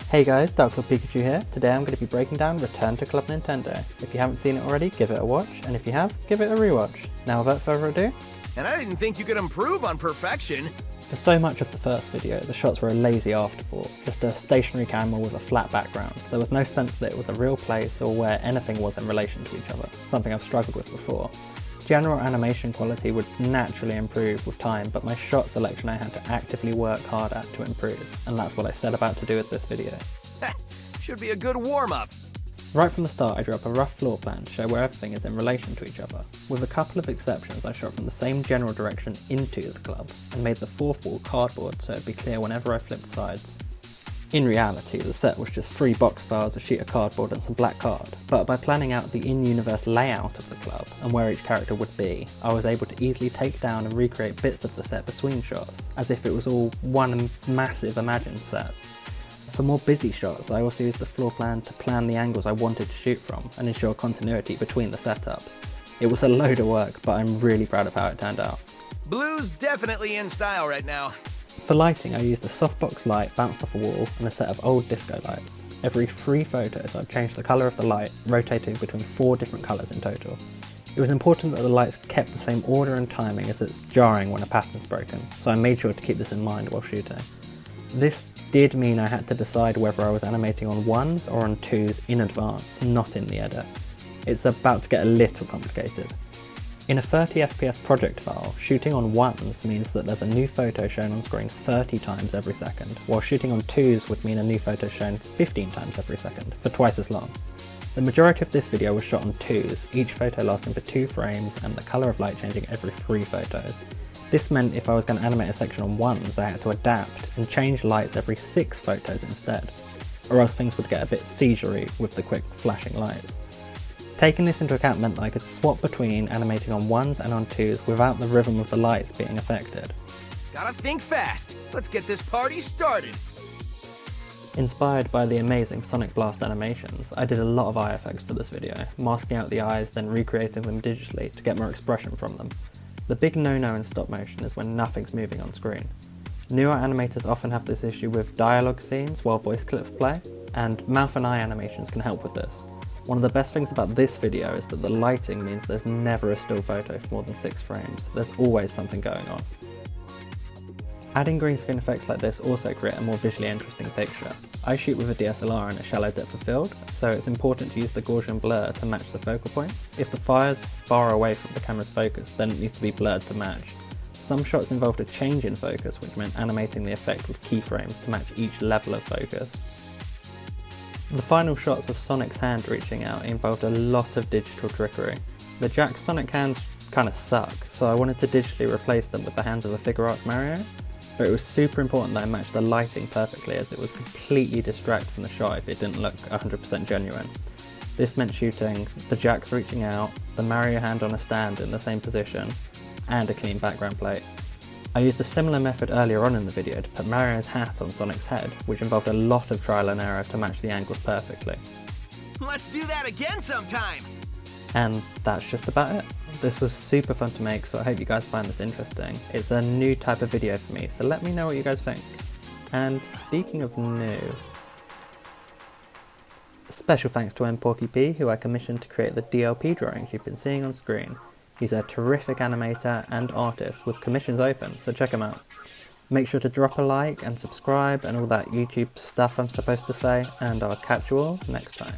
Hey guys, Darklordpikachu here. Today I'm going to be breaking down Return to Club Nintendo. If you haven't seen it already, give it a watch, and if you have, give it a rewatch. Now without further ado... And I didn't think you could improve on perfection. For so much of the first video, the shots were a lazy afterthought, just a stationary camera with a flat background. There was no sense that it was a real place or where anything was in relation to each other, something I've struggled with before. General animation quality would naturally improve with time, but my shot selection I had to actively work hard at to improve, and that's what I set about to do with this video. Should be a good warm-up. Right from the start I drew up a rough floor plan to show where everything is in relation to each other. With a couple of exceptions, I shot from the same general direction into the club, and made the fourth wall cardboard so it'd be clear whenever I flipped sides. In reality, the set was just 3 box files, a sheet of cardboard and some black card, but by planning out the in-universe layout of the club and where each character would be, I was able to easily take down and recreate bits of the set between shots, as if it was all one massive imagined set. For more busy shots, I also used the floor plan to plan the angles I wanted to shoot from and ensure continuity between the setups. It was a load of work, but I'm really proud of how it turned out. Blue's definitely in style right now. For lighting, I used a softbox light bounced off a wall and a set of old disco lights. Every 3 photos I'd change the colour of the light, rotating between 4 different colours in total. It was important that the lights kept the same order and timing, as it's jarring when a pattern's broken, so I made sure to keep this in mind while shooting. This did mean I had to decide whether I was animating on 1s or on 2s in advance, not in the edit. It's about to get a little complicated. In a 30fps project file, shooting on 1s means that there's a new photo shown on screen 30 times every second, while shooting on 2s would mean a new photo shown 15 times every second, for twice as long. The majority of this video was shot on 2s, each photo lasting for 2 frames and the colour of light changing every 3 photos. This meant if I was going to animate a section on 1s, I had to adapt and change lights every 6 photos instead, or else things would get a bit seizure-y with the quick flashing lights. Taking this into account meant that I could swap between animating on 1s and on 2s without the rhythm of the lights being affected. Gotta think fast. Let's get this party started. Inspired by the amazing Sonic Blast animations, I did a lot of eye effects for this video, masking out the eyes then recreating them digitally to get more expression from them. The big no-no in stop motion is when nothing's moving on screen. Newer animators often have this issue with dialogue scenes while voice clips play, and mouth and eye animations can help with this. One of the best things about this video is that the lighting means there's never a still photo for more than 6 frames, there's always something going on. Adding green screen effects like this also create a more visually interesting picture. I shoot with a DSLR in a shallow depth of field, so it's important to use the Gaussian blur to match the focal points. If the fire's far away from the camera's focus, then it needs to be blurred to match. Some shots involved a change in focus, which meant animating the effect with keyframes to match each level of focus. The final shots of Sonic's hand reaching out involved a lot of digital trickery. The Jack's Sonic hands kinda suck, so I wanted to digitally replace them with the hands of a Figure Arts Mario, but it was super important that I matched the lighting perfectly, as it would completely distract from the shot if it didn't look 100% genuine. This meant shooting the Jack's reaching out, the Mario hand on a stand in the same position, and a clean background plate. I used a similar method earlier on in the video to put Mario's hat on Sonic's head, which involved a lot of trial and error to match the angles perfectly. Let's do that again sometime! And that's just about it. This was super fun to make, so I hope you guys find this interesting. It's a new type of video for me, so let me know what you guys think. And speaking of new, special thanks to mPorkyP, who I commissioned to create the DLP drawings you've been seeing on screen. He's a terrific animator and artist with commissions open, so check him out. Make sure to drop a like and subscribe and all that YouTube stuff I'm supposed to say, and I'll catch you all next time.